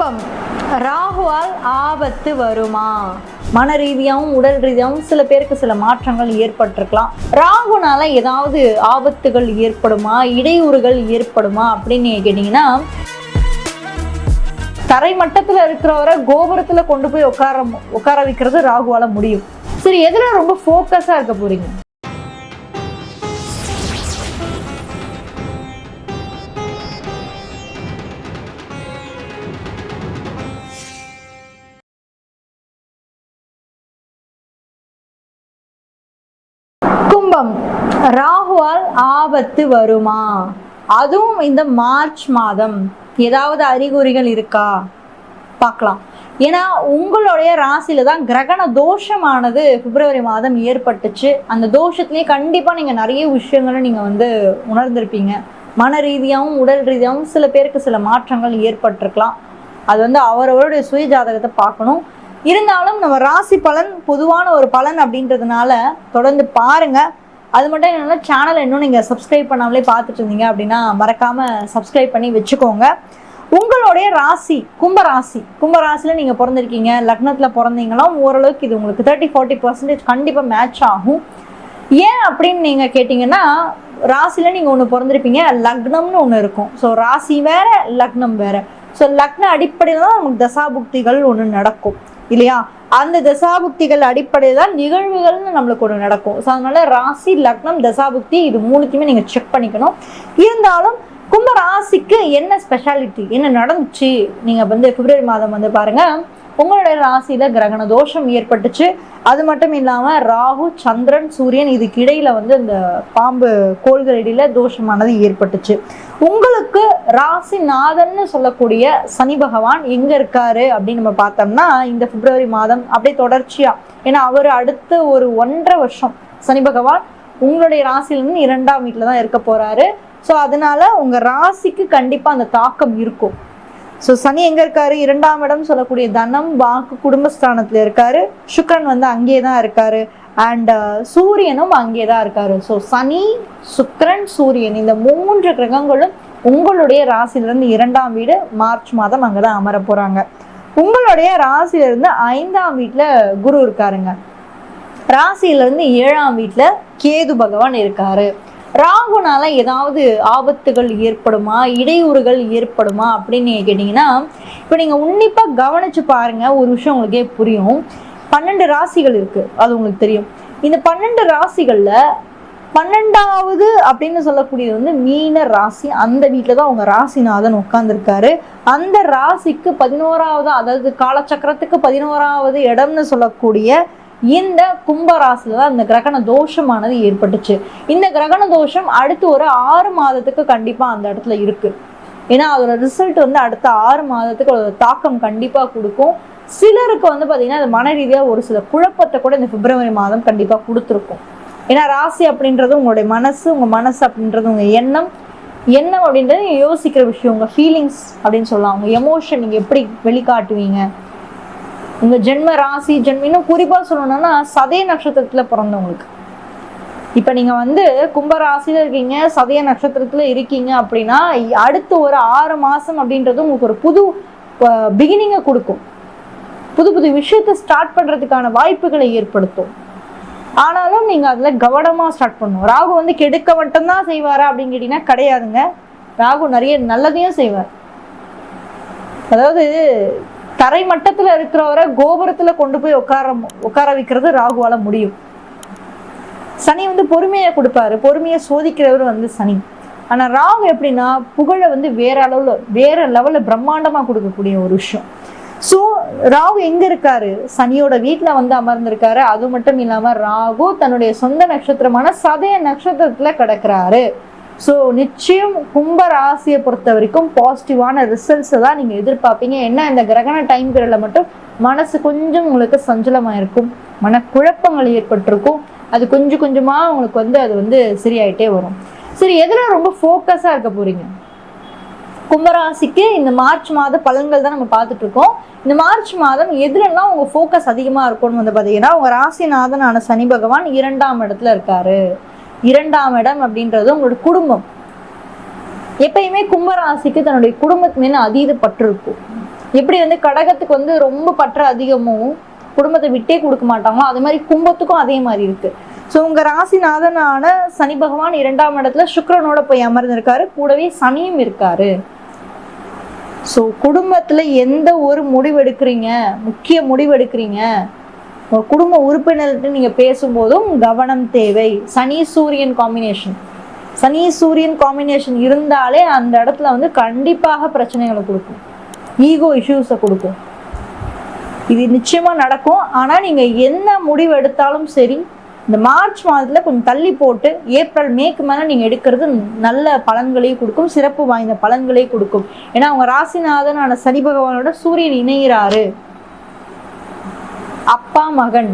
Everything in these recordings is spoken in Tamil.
கும்பம், ராகுவால் ஆபத்து வருமா? மன ரீதியாகவும் உடல் ரீதியாகவும் சில பேருக்கு சில மாற்றங்கள் ஏற்பட்டிருக்கலாம். ராகுனால ஏதாவது ஆபத்துகள் ஏற்படுமா, இடையூறுகள் ஏற்படுமா அப்படின்னு கேட்டீங்கன்னா, தரை மட்டத்துல இருக்கிறவரை கோபுரத்துல கொண்டு போய் உட்கார வைக்கிறது ராகுவால முடியும். சரி, எதுல ரொம்ப ஃபோக்கஸா இருக்க போறீங்க? கும்பம், ராகுவால் ஆபத்து வருமா? அதுவும் இந்த மார்ச் மாதம் ஏதாவது அறிகுறிகள் இருக்கா பார்க்கலாம். ஏன்னா உங்களுடைய ராசியில தான் கிரகண தோஷமானது பிப்ரவரி மாதம் ஏற்பட்டுச்சு. அந்த தோஷத்திலேயே கண்டிப்பா நீங்க நிறைய விஷயங்களை நீங்க உணர்ந்திருப்பீங்க. மன ரீதியாகவும் உடல் ரீதியாகவும் சில பேருக்கு சில மாற்றங்கள் ஏற்பட்டிருக்கலாம். அது அவரவருடைய சுய ஜாதகத்தை பார்க்கணும். இருந்தாலும் நம்ம ராசி பலன் பொதுவான ஒரு பலன் அப்படின்றதுனால தொடர்ந்து பாருங்க. அது மட்டும் என்னன்னா, சேனலை இன்னும் நீங்கள் சப்ஸ்கிரைப் பண்ணாமலே பார்த்துட்டு இருந்தீங்க அப்படின்னா மறக்காம சப்ஸ்கிரைப் பண்ணி வச்சுக்கோங்க. உங்களுடைய ராசி கும்பராசியில் நீங்கள் பிறந்திருக்கீங்க, லக்னத்தில் பிறந்தீங்களும் ஓரளவுக்கு இது உங்களுக்கு 30-40% கண்டிப்பாக மேட்ச் ஆகும். ஏன் அப்படின்னு நீங்கள் கேட்டிங்கன்னா, ராசியில் நீங்கள் ஒன்று பிறந்திருப்பீங்க, லக்னம்னு ஒன்று இருக்கும். ஸோ ராசி வேற, லக்னம் வேற. ஸோ லக்ன அடிப்படையில் தான் நமக்கு தசாபுக்திகள் ஒன்று நடக்கும் இல்லையா? அந்த தசாபுக்திகள் அடிப்படையில் தான் நிகழ்வுகள்னு நம்மளுக்கு ஒன்று நடக்கும். ஸோ அதனால ராசி, லக்னம், தசாபுக்தி இது மூணுத்தையுமே நீங்கள் செக் பண்ணிக்கணும். இருந்தாலும் கும்ப ராசிக்கு என்ன ஸ்பெஷாலிட்டி, என்ன நடந்துச்சு நீங்கள் பிப்ரவரி மாதம் பாருங்க, உங்களுடைய ராசியில கிரகண தோஷம் ஏற்பட்டுச்சு. அது மட்டும் இல்லாம ராகு, சந்திரன், சூரியன் இதுக்கு இடையில இந்த பாம்பு கோள்கள் இடையில தோஷமானது ஏற்பட்டுச்சு. உங்களுக்கு ராசி நாதன்னு சொல்லக்கூடிய சனி பகவான் எங்க இருக்காரு அப்படின்னு நம்ம பார்த்தோம்னா, இந்த பிப்ரவரி மாதம் அப்படியே தொடர்ச்சியா, ஏன்னா அவர் அடுத்த ஒரு 1.5 வருஷம் சனி பகவான் உங்களுடைய ராசியிலிருந்து 2ஆம் வீட்டுல தான் இருக்க போறாரு. ஸோ அதனால உங்க ராசிக்கு கண்டிப்பா அந்த தாக்கம் இருக்கும். ஸோ சனி எங்க இருக்காரு? 2ஆம் இடம் சொல்லக்கூடிய தனம், வாக்கு, குடும்பஸ்தானத்துல இருக்காரு. சுக்கிரன் அங்கே தான் இருக்காரு. அண்ட் சூரியனும் அங்கே தான் இருக்காரு. ஸோ சனி, சுக்கிரன், சூரியன் இந்த 3 கிரகங்களும் உங்களுடைய ராசியிலிருந்து 2ஆம் வீடு மார்ச் மாதம் அங்கதான் அமர போறாங்க. உங்களுடைய ராசியிலிருந்து 5ஆம் வீட்டுல குரு இருக்காருங்க. ராசியிலிருந்து 7ஆம் வீட்டுல கேது பகவான் இருக்காரு. ராகுனால ஏதாவது ஆபத்துகள் ஏற்படுமா, இடையூறுகள் ஏற்படுமா அப்படின்னு கேட்டீங்கன்னா, இப்போ நீங்க உன்னிப்பா கவனிச்சு பாருங்க, ஒரு விஷயம் உங்களுக்கே புரியும். 12 ராசிகள் இருக்கு, அது உங்களுக்கு தெரியும். இந்த 12 ராசிகள்ல 12வது அப்படின்னு சொல்லக்கூடியது மீன ராசி. அந்த வீட்டுல தான் உங்க ராசிநாதன் உட்கார்ந்துருக்காரு. அந்த ராசிக்கு 11வது, அதாவது காலச்சக்கரத்துக்கு 11வது இடம்னு சொல்லக்கூடிய இந்த கும்பராசில தான் இந்த கிரகண தோஷமானது ஏற்பட்டுச்சு. இந்த கிரகண தோஷம் அடுத்து ஒரு 6 மாதத்துக்கு கண்டிப்பா அந்த இடத்துல இருக்கு. ஏன்னா அதோட ரிசல்ட் அடுத்த 6 மாதத்துக்கு ஒரு தாக்கம் கண்டிப்பா கொடுக்கும். சிலருக்கு பாத்தீங்கன்னா அது மன ரீதியா ஒரு சில குழப்பத்தை கூட இந்த பிப்ரவரி மாதம் கண்டிப்பா கொடுத்துருக்கும். ஏன்னா ராசி அப்படின்றது உங்களுடைய மனசு, உங்க மனசு அப்படின்றது உங்க எண்ணம் அப்படின்றது யோசிக்கிற விஷயம், உங்க ஃபீலிங்ஸ் அப்படின்னு சொல்லலாம். உங்க எமோஷன் நீங்க எப்படி வெளிக்காட்டுவீங்க, உங்க ஜென்ம ராசி, இன்னும் குறிப்பா சொல்லணும்னா சதய நட்சத்திரத்துல பிறந்தவங்களுக்கு. இப்ப நீங்க கும்பராசியில இருக்கீங்க, சதய நட்சத்திரத்துல இருக்கீங்க அப்படின்னா அடுத்து ஒரு 6 மாசம் அப்படின்றது உங்களுக்கு ஒரு புது பிகினிங்கை கொடுக்கும். புது விஷயத்தை ஸ்டார்ட் பண்றதுக்கான வாய்ப்புகளை ஏற்படுத்தும். ஆனாலும் நீங்க அதுல கவனமா ஸ்டார்ட் பண்ணணும். ராகு கெடுக்க மட்டும்தான் செய்வாரா அப்படின்னு கேட்டீங்கன்னா கிடையாதுங்க. ராகு நிறைய நல்லதையும் செய்வார். அதாவது தரை மட்டத்துல இருக்கிறவரை கோபுரத்துல கொண்டு போய் உட்கார வைக்கிறது ராகுவால முடியும். சனி பொறுமையை கொடுப்பாரு, பொறுமையை சோதிக்கிறவர் சனி. ஆனா ராகு எப்படின்னா புகழை வேற லெவல்ல பிரம்மாண்டமா கொடுக்கக்கூடிய ஒரு விஷயம். ஸோ ராகு எங்க இருக்காரு? சனியோட வீட்டுல அமர்ந்திருக்காரு. அது மட்டும் இல்லாம ராகு தன்னுடைய சொந்த நட்சத்திரமான சதய நட்சத்திரத்துல கிடக்குறாரு. ஸோ நிச்சயம் கும்ப ராசியை பொறுத்த வரைக்கும் பாசிட்டிவான ரிசல்ட்ஸை தான் நீங்கள் எதிர்பார்ப்பீங்க. என்ன, இந்த கிரகண டைம் பீரியடில் மட்டும் மனசு கொஞ்சம் உங்களுக்கு சஞ்சலமாக இருக்கும், மனக்குழப்பங்கள் ஏற்பட்டிருக்கும். அது கொஞ்சம் கொஞ்சமாக உங்களுக்கு அது சரியாயிட்டே வரும். சரி, எதில் ரொம்ப ஃபோக்கஸாக இருக்க போறீங்க? கும்பராசிக்கு இந்த மார்ச் மாத பலன்கள் தான் நம்ம பார்த்துட்டு இருக்கோம். இந்த மார்ச் மாதம் எதுலெல்லாம் உங்க ஃபோக்கஸ் அதிகமாக இருக்கும்னு பார்த்தீங்கன்னா, உங்க ராசிநாதனான சனி பகவான் 2ஆம் இடத்துல இருக்காரு. 2ஆம் இடம் அப்படின்றது உங்களோட குடும்பம். எப்பயுமே கும்பராசிக்கு தன்னுடைய குடும்பத்து மேல அதீத பற்று இருக்கும். எப்படி வந்து கடகத்துக்கு வந்து ரொம்ப பற்ற அதிகமும் குடும்பத்தை விட்டே கொடுக்க மாட்டாங்களோ அது மாதிரி கும்பத்துக்கும் அதே மாதிரி இருக்கு. ஸோ உங்க ராசிநாதனான சனி பகவான் 2ஆம் இடத்துல சுக்கிரனோட போய் அமர்ந்திருக்காரு, கூடவே சனியும் இருக்காரு. ஸோ குடும்பத்துல எந்த ஒரு முடிவு எடுக்கிறீங்க, முக்கிய முடிவு எடுக்கிறீங்க, உங்க குடும்ப உறுப்பினர்கிட்ட நீங்க பேசும்போதும் கவனம் தேவை. சனி சூரியன் காம்பினேஷன் இருந்தாலே அந்த இடத்துல வந்து கண்டிப்பாக பிரச்சனைகளை கொடுக்கும், ஈகோ இஷ்யூஸை கொடுக்கும். இது நிச்சயமா நடக்கும். ஆனா நீங்க என்ன முடிவு எடுத்தாலும் சரி, இந்த மார்ச் மாதத்துல கொஞ்சம் தள்ளி போட்டு ஏப்ரல் மேக்கு மேல நீங்க எடுக்கிறது நல்ல பலன்களையும் கொடுக்கும், சிறப்பு வாய்ந்த பலன்களையும் கொடுக்கும். ஏன்னா அவங்க ராசிநாதனான சனி பகவானோட சூரியன் இணைகிறாரு. அப்பா மகன்,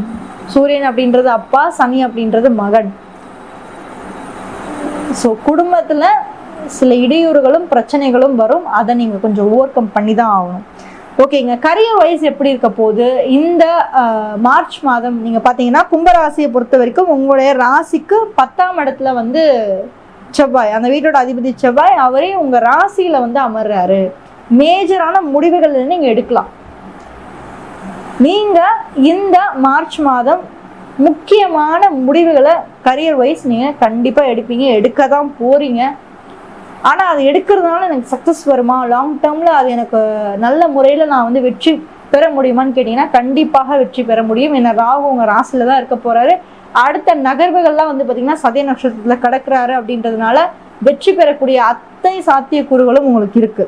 சூரியன் அப்படின்றது அப்பா, சனி அப்படின்றது மகன். ஸோ குடும்பத்துல சில இடையூறுகளும் பிரச்சனைகளும் வரும், அதை நீங்க கொஞ்சம் ஓவர் கம் பண்ணி தான் ஆகணும். ஓகேங்க. கரியர் வைஸ் எப்படி இருக்க போது இந்த மார்ச் மாதம் நீங்க பாத்தீங்கன்னா கும்பராசியை பொறுத்த வரைக்கும் உங்களுடைய ராசிக்கு 10ஆம் இடத்துல வந்து செவ்வாய், அந்த வீட்டோட அதிபதி செவ்வாய், அவரே உங்க ராசியில வந்து அமர்றாரு. மேஜரான முடிவுகள் நீங்க எடுக்கலாம். நீங்க இந்த மார்ச் மாதம் முக்கியமான முடிவுகளை கரியர் வைஸ் நீங்க கண்டிப்பா எடுப்பீங்க, எடுக்க தான் போறீங்க. ஆனா அது எடுக்கிறதுனால எனக்கு சக்சஸ் வருமா, லாங் டேர்ம்ல அது எனக்கு நல்ல முறையில நான் வந்து வெற்றி பெற முடியுமான்னு கேட்டீங்கன்னா கண்டிப்பாக வெற்றி பெற முடியும். ஏன்னா ராகு உங்க ராசியில தான் இருக்க போறாரு. அடுத்த நகர்வுகள்லாம் வந்து பாத்தீங்கன்னா சதய நட்சத்திரத்துல கடக்குறாரு அப்படின்றதுனால வெற்றி பெறக்கூடிய அத்தனை சாத்தியக்கூறுகளும் உங்களுக்கு இருக்கு.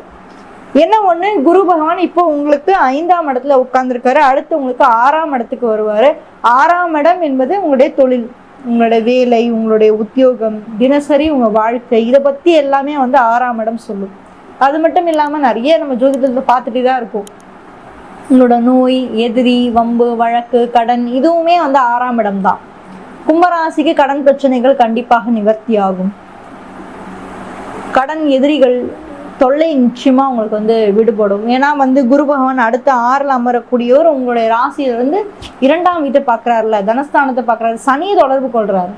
என்ன ஒண்ணு, குரு பகவான் இப்போ உங்களுக்கு 5ஆம் இடத்துல உட்கார்ந்துருக்காரு, அடுத்து உங்களுக்கு 6ஆம் இடத்துக்கு வருவாரு. 6ஆம் இடம் என்பது உங்களுடைய தொழில், உங்களுடைய வேலை, உங்களுடைய உத்தியோகம், தினசரி உங்க வாழ்க்கை, இதை பத்தி எல்லாமே வந்து 6ஆம் இடம் சொல்லும். அது மட்டும் இல்லாம நிறைய நம்ம ஜோதிடத்துல பார்த்துட்டு தான் இருக்கும். உங்களோட நோய், எதிரி, வம்பு, வழக்கு, கடன், இதுவுமே வந்து 6ஆம் இடம் தான். கும்பராசிக்கு கடன் பிரச்சனைகள் கண்டிப்பாக நிவர்த்தி ஆகும். கடன் எதிரிகள் தொல்லை நிச்சயமா உங்களுக்கு வந்து விடுபடும். ஏன்னா வந்து குரு பகவான் அடுத்த 6ல் அமரக்கூடியவர் உங்களுடைய ராசியில இருந்து 2ஆம் வீட்டை பாக்குறாருல, தனஸ்தானத்தை பாக்குறாரு, சனியை தொடர்பு கொள்றாரு.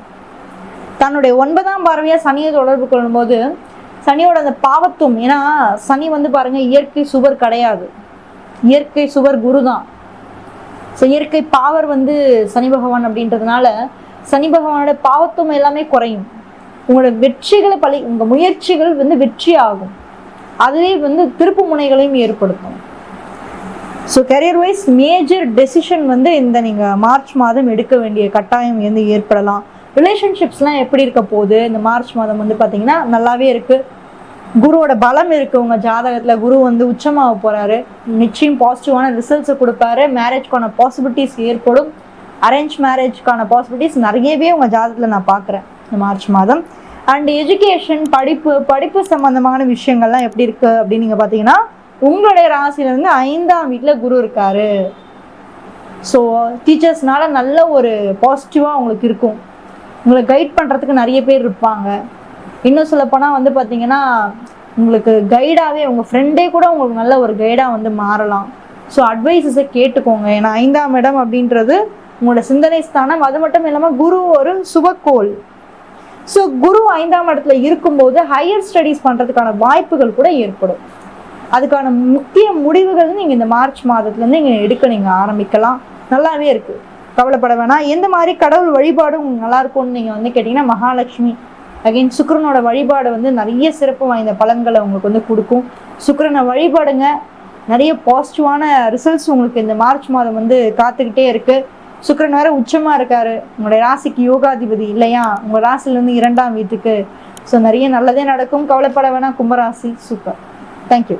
தன்னுடைய 9ஆம் பார்வையா சனியை தொடர்பு கொள்ளும் போது சனியோட அந்த பாவத்துவம், ஏன்னா சனி வந்து பாருங்க இயற்கை சுவர் கிடையாது, இயற்கை சுவர் குரு தான். இயற்கை பாவர் வந்து சனி பகவான் அப்படின்றதுனால சனி பகவானோட பாவத்துவம் எல்லாமே குறையும். உங்களோட வெற்றிகளை உங்க முயற்சிகள் வந்து வெற்றி ஆகும், அதுவே வந்து திருப்பு முனைகளையும் ஏற்படுத்தும். So career wise major decision வந்து இந்த நீங்க மார்ச் மாதம் எடுக்க வேண்டிய கட்டாயம் வந்து ஏற்படலாம். ரிலேஷன்ஷிப்ஸ்லாம் எப்படி இருக்க போகுது இந்த மார்ச் மாதம் வந்து பார்த்தீங்கன்னா நல்லாவே இருக்கு. குருவோட பலம் இருக்கு உங்க ஜாதகத்துல, குரு வந்து உச்சமாக போறாரு, நிச்சயம் பாசிட்டிவான ரிசல்ட்ஸை கொடுப்பாரு. மேரேஜ்க்கான பாசிபிலிட்டிஸ் ஏற்படும், அரேஞ்ச் மேரேஜ்க்கான பாசிபிலிட்டிஸ் நிறையவே உங்க ஜாதகத்துல நான் பார்க்குறேன் இந்த மார்ச் மாதம். அண்ட் எஜுகேஷன், படிப்பு சம்பந்தமான விஷயங்கள்லாம் எப்படி இருக்கு அப்படின்னு நீங்க பாத்தீங்கன்னா உங்களுடைய ராசியில இருந்து 5ஆம் வீட்டுல குரு இருக்காரு. ஸோ டீச்சர்ஸ்னால நல்ல ஒரு பாசிட்டிவா உங்களுக்கு இருக்கும், உங்களை கைட் பண்றதுக்கு நிறைய பேர் இருப்பாங்க. இன்னும் சொல்லப்போனா வந்து பாத்தீங்கன்னா உங்களுக்கு கைடாவே உங்க ஃப்ரெண்டே கூட உங்களுக்கு நல்ல ஒரு கைடா வந்து மாறலாம். ஸோ அட்வைஸஸை கேட்டுக்கோங்க. ஏன்னா 5ஆம் இடம் அப்படின்றது உங்களோட சிந்தனை ஸ்தானம். அது மட்டும் இல்லாம குரு ஒரு சுபக்கோள். ஸோ குரு 5ஆம் இடத்துல இருக்கும்போது ஹையர் ஸ்டடீஸ் பண்றதுக்கான வாய்ப்புகள் கூட ஏற்படும். அதுக்கான முக்கிய முடிவுகள் நீங்க இந்த மார்ச் மாதத்துல இருந்து நீங்க எடுக்க நீங்க ஆரம்பிக்கலாம். நல்லாவே இருக்கு, கவலைப்பட வேணாம். எந்த மாதிரி கடவுள் வழிபாடு உங்களுக்கு நல்லா இருக்கும்னு நீங்க வந்து கேட்டீங்கன்னா மகாலட்சுமி, அகைன் சுக்கிரனோட வழிபாடு வந்து நிறைய சிறப்பு வாய்ந்த பலன்களை உங்களுக்கு வந்து கொடுக்கும். சுக்கிரனை வழிபாடுங்க, நிறைய பாசிட்டிவான ரிசல்ட்ஸ் உங்களுக்கு இந்த மார்ச் மாதம் வந்து காத்துக்கிட்டே இருக்கு. சுக்கிரன் வேற உச்சமா இருக்காரு, உங்களுடைய ராசிக்கு யோகாதிபதி இல்லையா, உங்க ராசில இருந்து 2ஆம் வீட்டுக்கு. ஸோ நிறைய நல்லதே நடக்கும், கவலைப்பட வேணாம் கும்பராசி. Super, thank you.